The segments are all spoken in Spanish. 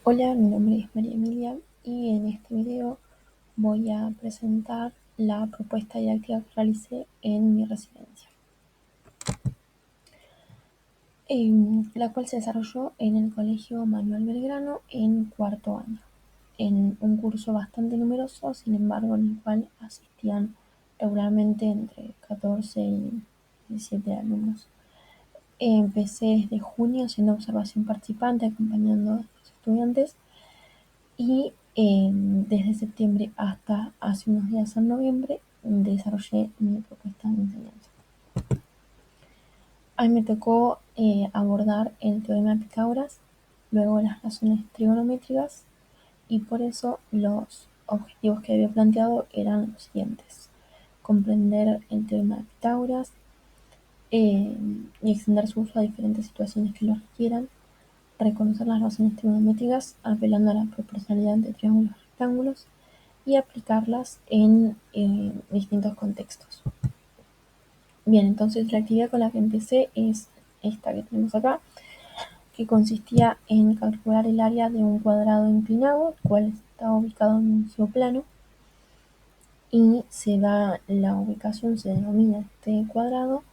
Hola, mi nombre es María Emilia y en este video voy a presentar la propuesta didáctica que realicé en mi residencia, la cual se desarrolló en el Colegio Manuel Belgrano en cuarto año, en un curso bastante numeroso, sin embargo, en el cual asistían regularmente entre 14 y 17 alumnos. Empecé desde junio siendo observación participante, acompañando a los estudiantes. Y desde septiembre hasta hace unos días en noviembre desarrollé mi propuesta de enseñanza. A mí me tocó abordar el teorema de Pitágoras, luego las razones trigonométricas, y por eso los objetivos que había planteado eran los siguientes: comprender el teorema de Pitágoras y extender su uso a diferentes situaciones que lo requieran, reconocer las razones trigonométricas apelando a la proporcionalidad entre triángulos y rectángulos, y aplicarlas en distintos contextos. Bien, entonces la actividad con la que empecé es esta que tenemos acá, que consistía en calcular el área de un cuadrado inclinado, el cual está ubicado en un geoplano, y se da la ubicación, se denomina este cuadrado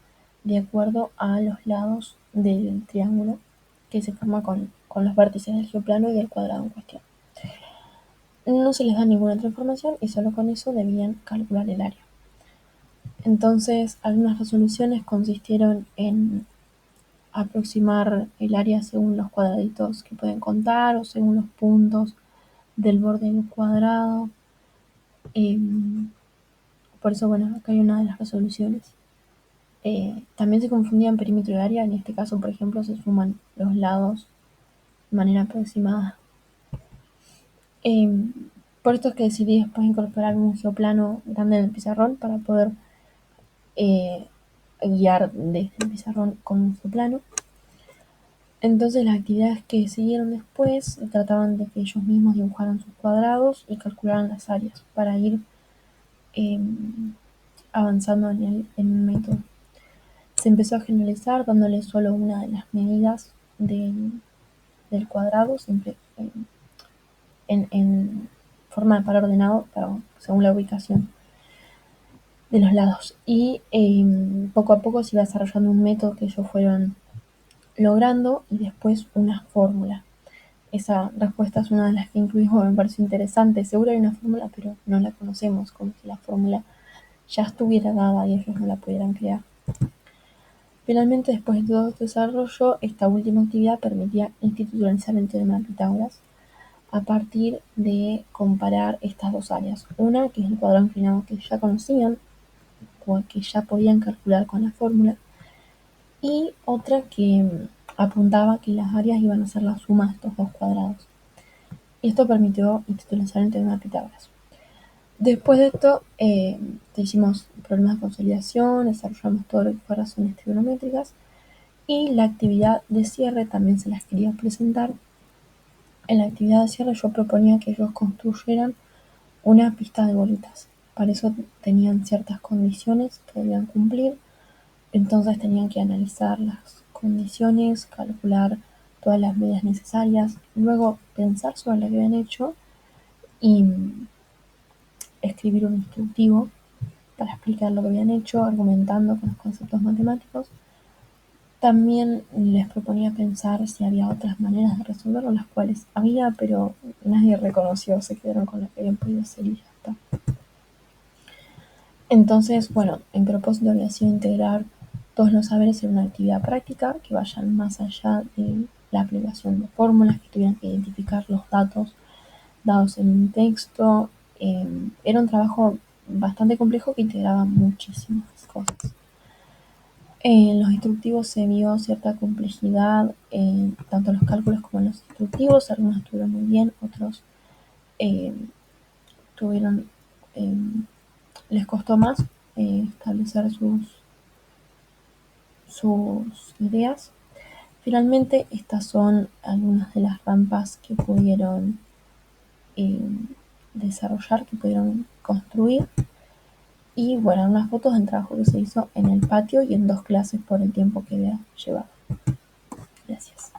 de acuerdo a los lados del triángulo que se forma con los vértices del geoplano y del cuadrado en cuestión. No se les da ninguna otra información y solo con eso debían calcular el área. Entonces, algunas resoluciones consistieron en aproximar el área según los cuadraditos que pueden contar o según los puntos del borde del cuadrado. Por eso, bueno, acá hay una de las resoluciones. También se confundían perímetro y área. En este caso, por ejemplo, se suman los lados de manera aproximada. Por esto es que decidí después incorporar un geoplano grande en el pizarrón para poder guiar desde el pizarrón con un geoplano. Entonces las actividades que siguieron después trataban de que ellos mismos dibujaran sus cuadrados y calcularan las áreas para ir avanzando en el método. Se empezó a generalizar dándole solo una de las medidas del cuadrado, siempre en forma de par ordenado, según la ubicación de los lados. Y poco a poco se iba desarrollando un método que ellos fueron logrando, y después una fórmula. Esa respuesta es una de las que incluimos, me pareció interesante. Seguro hay una fórmula, pero no la conocemos, como si la fórmula ya estuviera dada y ellos no la pudieran crear. Finalmente, después de todo este desarrollo, esta última actividad permitía institucionalizar el teorema de Pitágoras a partir de comparar estas dos áreas. Una, que es el cuadrado inclinado que ya conocían o que ya podían calcular con la fórmula, y otra que apuntaba que las áreas iban a ser la suma de estos dos cuadrados. Esto permitió institucionalizar el teorema de Pitágoras. Después de esto, hicimos problemas de consolidación, desarrollamos todo lo que fue razones trigonométricas, y la actividad de cierre también se las quería presentar. En la actividad de cierre yo proponía que ellos construyeran una pista de bolitas. Para eso tenían ciertas condiciones que debían cumplir, entonces tenían que analizar las condiciones, calcular todas las medidas necesarias, luego pensar sobre lo que habían hecho y escribir un instructivo para explicar lo que habían hecho, argumentando con los conceptos matemáticos. También les proponía pensar si había otras maneras de resolverlo, las cuales había, pero nadie reconoció, se quedaron con lo que habían podido hacer y ya está. Entonces, bueno, mi propósito había sido integrar todos los saberes en una actividad práctica que vayan más allá de la aplicación de fórmulas, que tuvieran que identificar los datos dados en un texto. Era un trabajo bastante complejo que integraba muchísimas cosas. En los instructivos se vio cierta complejidad, tanto en los cálculos como en los instructivos. Algunos estuvieron muy bien, otros eh, tuvieron, eh, les costó más establecer sus ideas. Finalmente, estas son algunas de las rampas que pudieron eh, desarrollar, que pudieron construir. Y bueno, unas fotos del trabajo que se hizo en el patio y en 2 clases por el tiempo que había llevado. Gracias.